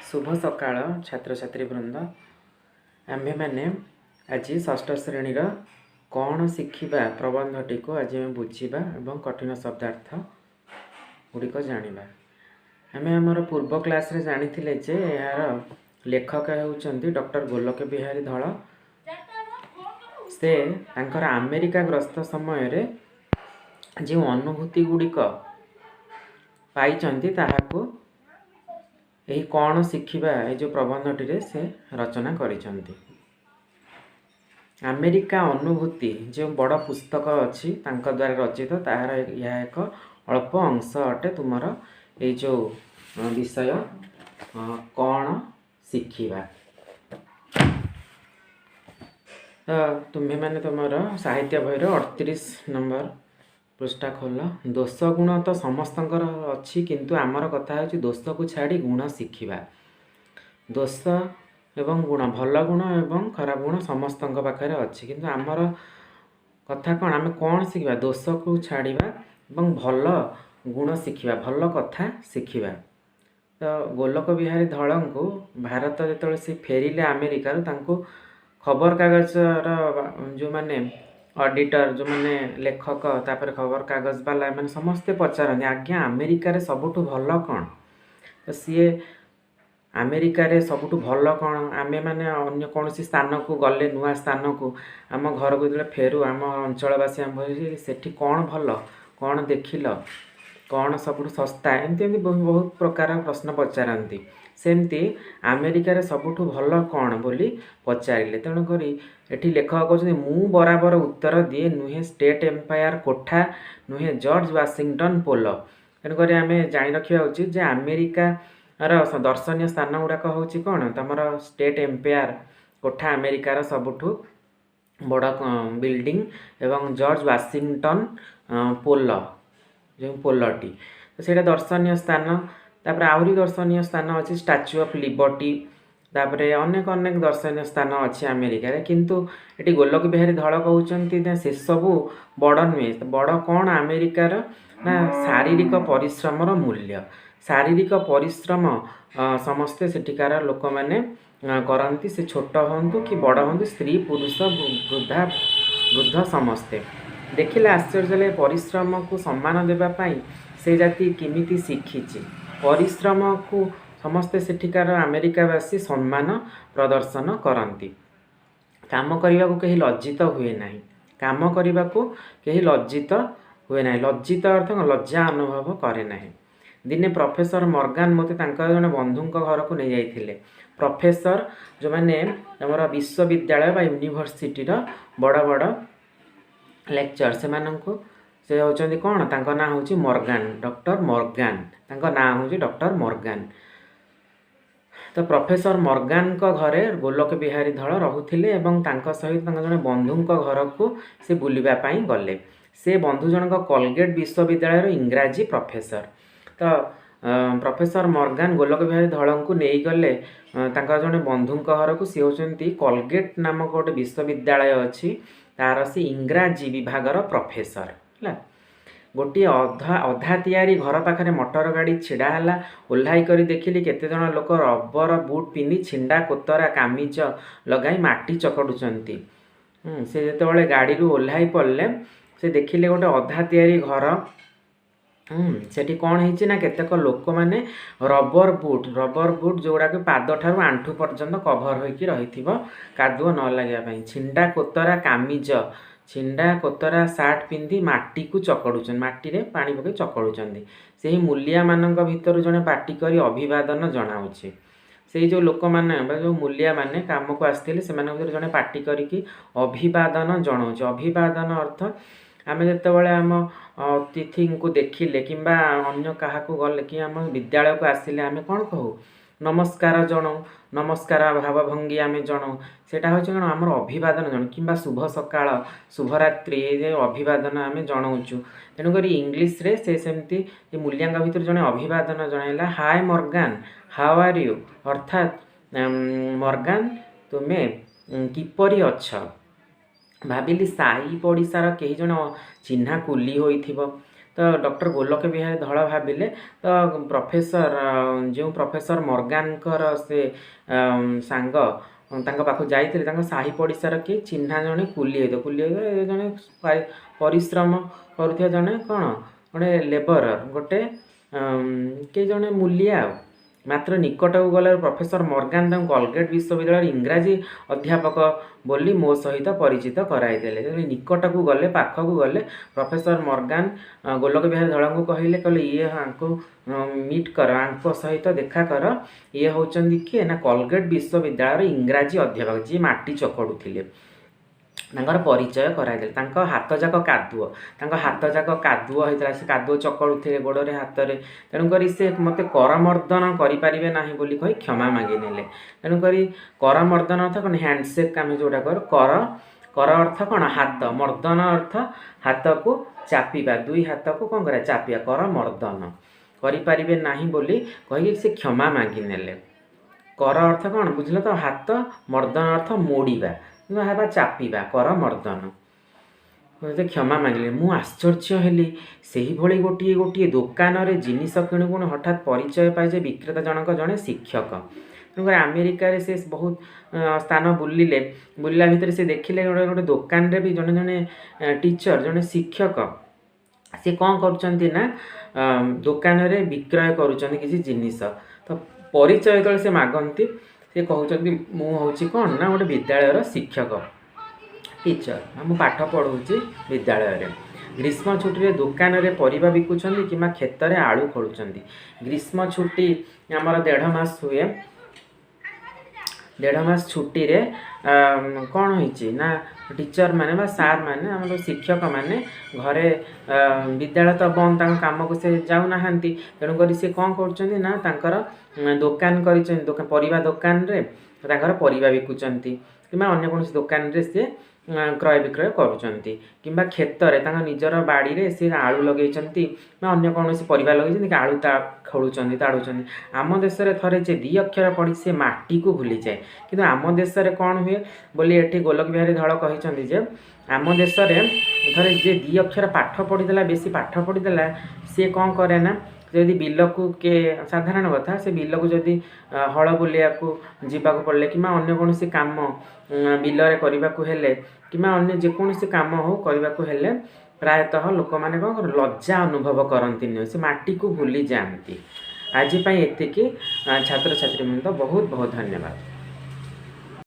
शुभ सकाळ छात्र छात्री वृंद आम्भे मैंने आज षष्ठ श्रेणीर कौन शिखा प्रबंधटी को आज आम बुझा और कठिन शब्दार्थ गुड़िक जाना आम आमर पूर्व क्लास रे जानी जे यार लेखक होउचंती डॉक्टर गोलोक बिहारी धल से तांकर अमेरिका ग्रस्त समय रे जो अनुभूति गुड़िक पाई ताहाको यही कौन शिखा ये जो प्रबंधटी से रचना करिसंती। अमेरिका अनुभूति जो बड़ पुस्तक अच्छी द्वारा रचित तार यह एक अल्प अंश अटे तुमर ये जो विषय कौन शिखा। तो तुम्हें मैंने तुम साहित्य बही 38 नंबर पृष्ठा खोल। दोष गुण तो समस्तंकर अच्छी किंतु आमर कथा होची दोष को छाड़ी गुण शिखा। दोष एवं गुण भल गुण एवं खराब गुण समस्तंक पाखे अच्छी किंतु आमर कथा कौन आम कौन शिखा दोष को छाड़वा एवं भल गुण शिखा भल कथा शिखा। तो गोलोक बिहारी धल को भारत जो सी फेरिले अमेरिकार खबर कागजर जो मैंने ऑडिटर जो मैंने लेखक तापर खबर कागज वाला मैंने समस्ते पचारती आज्ञा अमेरिकार सबुठ भल कौन। तो सी अमेरिकार सबुठ भल कौन आमे मैंने अन्य कौन स्थान को गले नुआ स्थान को आम घर को जो फेरु आम अंचलवासी आम सेठी कौन भल कौन देखिल कौन सबुठ सस्ता एमती बहुत प्रकार प्रश्न पचारती सेमती अमेरिकार सबुठ भल कौन बोली पचारे। तेणुक एठी लेखक कहते मु बराबर उत्तर दिए नुहे स्टेट एम्पायर कोठा नुहे जॉर्ज वाशिंगटन पोल। तेणुक आम जाणी रखा उचित जे अमेरिकार दर्शनीय स्थान गुड़ाक हूँ कौन तुम स्टेट एम्पायर कोठा अमेरिकार सबुठ बड़ बिल्डिंग एवं जॉर्ज वाशिंगटन पोल जो पोलटी तो ସେଇଟା दर्शनीय स्थान। तापर आहरी दर्शनीय स्थान अच्छी स्टाच्यू ऑफ लिबर्टी तापरे अनेक अनेक दर्शनीय स्थान अच्छी अमेरिका किंतु ये गोलोक बिहारी धल कहते से सबू बड़ नुहे बड़ कौन अमेरिकार ना शारीरिक परिश्रमर मूल्य शारीरिक परिश्रम समस्ते सेठिकार लोक मैंने करती से छोट हूँ कि बड़ हूँ स्त्री पुरुष वृद्धा वृद्ध समस्ते देखिले आश्चर्य लगे परिश्रम को सम्मान देवाई से जाति किमिति शिखिची परिश्रम को समस्ते सेठिकार अमेरिकावासी सम्मान प्रदर्शन करती काम करने को कहीं लज्जित हुए ना काम करने को कहीं लज्जित हुए ना लज्जित अर्थ लज्जा अनुभव करे ना। दिने प्रोफेसर मॉर्गन मते जड़े बंधु घर को नहीं जाइए प्रोफेसर जो मैंने आम विश्वविद्यालय बा यूनिवर्सिटी बड़ बड़ लेक्चर से होचंदी कौन तांको ना होची मॉर्गन डॉक्टर मॉर्गन तांको ना होची डॉक्टर मॉर्गन। तो प्रोफेसर मॉर्गन को घरे गोलोक बिहारी धल रहुथिले एवं तांको सहित जड़े बंधु घर को से बुलिबा पाई गले से बंधु जनक कोलगेट विश्वविद्यालय इंग्राजी प्रोफेसर। तो प्रोफेसर मॉर्गन गोलोक बिहारी धल को नहीं गले जड़े बंधु घर को सी होचंती कोलगेट नामक गोटे विश्वविद्यालय अच्छी तार से इंग्राजी विभागर प्रोफेसर है। गोटे अधा अधा तैयारी घर पाखे मोटर गाड़ी छिड़ा है ओह्लाई कर देखिली केते जन लोक रबर बुट पिंधि छिंडा कोतरा कामिज लगाई माटी चकड़ुचंती से जिते गाड़ी ओह्लाई पड़े से देखिले गोटे अधा तैयारी घर सेठी कौन है ना केतेक लोक मैंने रबर बुट जोड़ा कि पाद ठारू आंठू पर्यंत कभर होकर रही कादुओ न लगे छिंडा कोतरा कामिज छिंडा कोतरा सार्ट पिंधि माटी को चकड़ुचन माटी रे पानी पकई चकड़ुचंदी से ही मूलिया मानक भितर जड़े पार्टी करी अभिवादन जनाऊे से जो लोक मैंने जो मूलिया माने काम को आसते से जड़े पार्टी करी अभिवादन जनाऊे अभिवादन अर्थ आम जिते आम अतिथि को देखिले कि अन्य क्या गले कि आम विद्यालय को आसिले आम कौन कहू नमस्कार जनाऊ नमस्कार भावभंगी आम जनाऊ सेटा हूँ कौन आम अभिवादन जनाऊ कि शुभ सकाळ शुभरात्रि ये अभिवादन आम जनाऊँ। तेणुक इंग्लीश रे से सेमती मूल्यांक भितर जड़े अभिवादन जनइला हाय मॉर्गन हाउ आर यू अर्थात मॉर्गन तुम्हें किपरि अच्छा भाविली साही पड़िशार कई जन चिन्हा कुली होइथिबो ତ ଡକ୍ଟର ଗୋଲକ ବିହାରୀ ଧଳ ଭାବିଲେ ତ ଯେଉଁ ପ୍ରଫେସର ମର୍ଗାନଙ୍କର ସେ ସାଙ୍ଗ ତାଙ୍କ ପାଖକୁ ଯାଇଥିଲେ, ତାଙ୍କ ସାହି ପଡ଼ିଶାର କିଏ ଚିହ୍ନା ଜଣେ କୁଲି ହେଇଥିବ ଜଣେ ପରିଶ୍ରମ କରୁଥିବା ଜଣେ କ'ଣ ଗୋଟେ ଲେବରର ଗୋଟେ କିଏ ଜଣେ ମୂଲିଆ ଆଉ। ମାତ୍ର ନିକଟକୁ ଗଲେ ପ୍ରଫେସର ମର୍ଗାନ ତାଙ୍କୁ କଲଗେଟ୍ ବିଶ୍ୱବିଦ୍ୟାଳୟର ଇଂରାଜୀ ଅଧ୍ୟାପକ ବୋଲି ମୋ ସହିତ ପରିଚିତ କରାଇଦେଲେ। ନିକଟକୁ ଗଲେ, ପାଖକୁ ଗଲେ ପ୍ରଫେସର ମର୍ଗାନ ଗୋଲକ ବିହାରୀ ଧଳଙ୍କୁ କହିଲେ ଇଏ ଆଙ୍କୁ ମିଟ୍ କର, ଆଙ୍କ ସହିତ ଦେଖା କର। ଇଏ ହେଉଛନ୍ତି କିଏ ନା କଲଗେଟ୍ ବିଶ୍ୱବିଦ୍ୟାଳୟର ଇଂରାଜୀ ଅଧ୍ୟାପକ, ଯିଏ ମାଟି ଚକଡ଼ୁଥିଲେ। ତାଙ୍କର ପରିଚୟ କରାଇଦେଲେ। ତାଙ୍କ ହାତ ଯାକ କାଦୁଅ ହେଇଥିଲା, ସେ କାଦୁଅ ଚକଡ଼ୁଥିଲେ ଗୋଡ଼ରେ ହାତରେ। ତେଣୁକରି ସେ ମୋତେ କରମର୍ଦ୍ଦନ କରିପାରିବେ ନାହିଁ ବୋଲି କହି କ୍ଷମା ମାଗିନେଲେ। ତେଣୁକରି କରମର୍ଦ୍ଦନ ଅର୍ଥ କ'ଣ? ହ୍ୟାଣ୍ଡସେକ୍ ଆମେ ଯେଉଁଟା କରୁ। କର ଅର୍ଥ କ'ଣ? ହାତ। ମର୍ଦ୍ଦନ ଅର୍ଥ ହାତକୁ ଚାପିବା, ଦୁଇ ହାତକୁ କ'ଣ କରିବା? ଚାପିବା। କରମର୍ଦ୍ଦନ କରିପାରିବେ ନାହିଁ ବୋଲି କହିକି ସେ କ୍ଷମା ମାଗିନେଲେ। କର ଅର୍ଥ କ'ଣ ବୁଝିଲ ତ? ହାତ। ମର୍ଦ୍ଦନ ଅର୍ଥ ମୋଡ଼ିବା ବା ଚାପିବା, କରମର୍ଦ୍ଦନ। କ୍ଷମା ମାଗିଲେ। ମୁଁ ଆଶ୍ଚର୍ଯ୍ୟ ହେଲି। ସେହିଭଳି ଗୋଟିଏ ଦୋକାନରେ ଜିନିଷ କିଣୁ କିଣୁ ହଠାତ୍ ପରିଚୟ ପାଏ ଯେ ବିକ୍ରେତା ଜଣକ ଜଣେ ଶିକ୍ଷକ। ତେଣୁକରି ଆମେରିକାରେ ସେ ବହୁତ ସ୍ଥାନ ବୁଲିଲା ଭିତରେ ସେ ଦେଖିଲେ ଗୋଟେ ଦୋକାନରେ ବି ଜଣେ ଟିଚର, ଜଣେ ଶିକ୍ଷକ, ସେ କ'ଣ କରୁଛନ୍ତି ନା ଦୋକାନରେ ବିକ୍ରୟ କରୁଛନ୍ତି କିଛି ଜିନିଷ। ତ ପରିଚୟ ଯେତେବେଳେ ସେ ମାଗନ୍ତି, ସେ କହୁଛନ୍ତି ମୁଁ ହେଉଛି କ'ଣ ନା ଗୋଟେ ବିଦ୍ୟାଳୟର ଶିକ୍ଷକ, ଟିଚର, ମୁଁ ପାଠ ପଢ଼ଉଛି ବିଦ୍ୟାଳୟରେ। ଗ୍ରୀଷ୍ମ ଛୁଟିରେ ଦୋକାନରେ ପରିବା ବିକୁଛନ୍ତି କିମ୍ବା କ୍ଷେତରେ ଆଳୁ ଖୋଳୁଛନ୍ତି। ଗ୍ରୀଷ୍ମ ଛୁଟି ଆମର 1.5 ମାସ ହୁଏ। 1.5 ମାସ ଛୁଟିରେ କ'ଣ ହେଇଛି ନା ଟିଚର ମାନେ ବା ସାର୍ ମାନେ, ଆମର ଶିକ୍ଷକମାନେ ଘରେ, ବିଦ୍ୟାଳୟ ତ ବନ୍ଦ, ତାଙ୍କ କାମକୁ ସେ ଯାଉନାହାନ୍ତି। ତେଣୁକରି ସେ କ'ଣ କରୁଛନ୍ତି ନା ତାଙ୍କର ଦୋକାନ କରିଛନ୍ତି, ପରିବା ଦୋକାନରେ ତାଙ୍କର ପରିବା ବିକୁଛନ୍ତି କିମ୍ବା ଅନ୍ୟ କୌଣସି ଦୋକାନରେ ସେ କ୍ରୟ ବିକ୍ରୟ କରୁଛନ୍ତି, କିମ୍ବା କ୍ଷେତରେ ତାଙ୍କ ନିଜର ବାଡ଼ିରେ ସେ ଆଳୁ ଲଗେଇଛନ୍ତି ବା ଅନ୍ୟ କୌଣସି ପରିବା ଲଗେଇଛନ୍ତି କି ଆଳୁ ଖୋଳୁଛନ୍ତି, ତାଡ଼ୁଛନ୍ତି। ଆମ ଦେଶରେ ଥରେ ଯେ 2 ଅକ୍ଷର ପଢ଼ି ସେ ମାଟିକୁ ଭୁଲିଯାଏ, କିନ୍ତୁ ଆମ ଦେଶରେ କ'ଣ ହୁଏ ବୋଲି ଏଠି ଗୋଲକ ବିହାରୀ ଧଳ କହିଛନ୍ତି ଯେ ଆମ ଦେଶରେ ଥରେ ଯେ 2 ଅକ୍ଷର ପାଠ ପଢ଼ିଦେଲା, ବେଶୀ ପାଠ ପଢ଼ିଦେଲା, ସିଏ କ'ଣ କରେ ନା ଯଦି ବିଲକୁ ସାଧାରଣ କଥା, ସେ ବିଲକୁ ଯଦି ହଳ ବୁଲିବାକୁ ଯିବାକୁ ପଡ଼ିଲେ କିମ୍ବା ଅନ୍ୟ କୌଣସି କାମ ବିଲରେ କରିବାକୁ ହେଲେ କିମ୍ବା ଅନ୍ୟ ଯେକୌଣସି କାମ ହେଉ କରିବାକୁ ହେଲେ ପ୍ରାୟତଃ ଲୋକମାନେ କ'ଣ କରନ୍ତି? ଲଜ୍ଜା ଅନୁଭବ କରନ୍ତିନି, ସେ ମାଟିକୁ ଭୁଲି ଯାଆନ୍ତି। ଆଜି ପାଇଁ ଏତିକି। ଛାତ୍ରଛାତ୍ରୀବୃନ୍ଦ, ବହୁତ ବହୁତ ଧନ୍ୟବାଦ।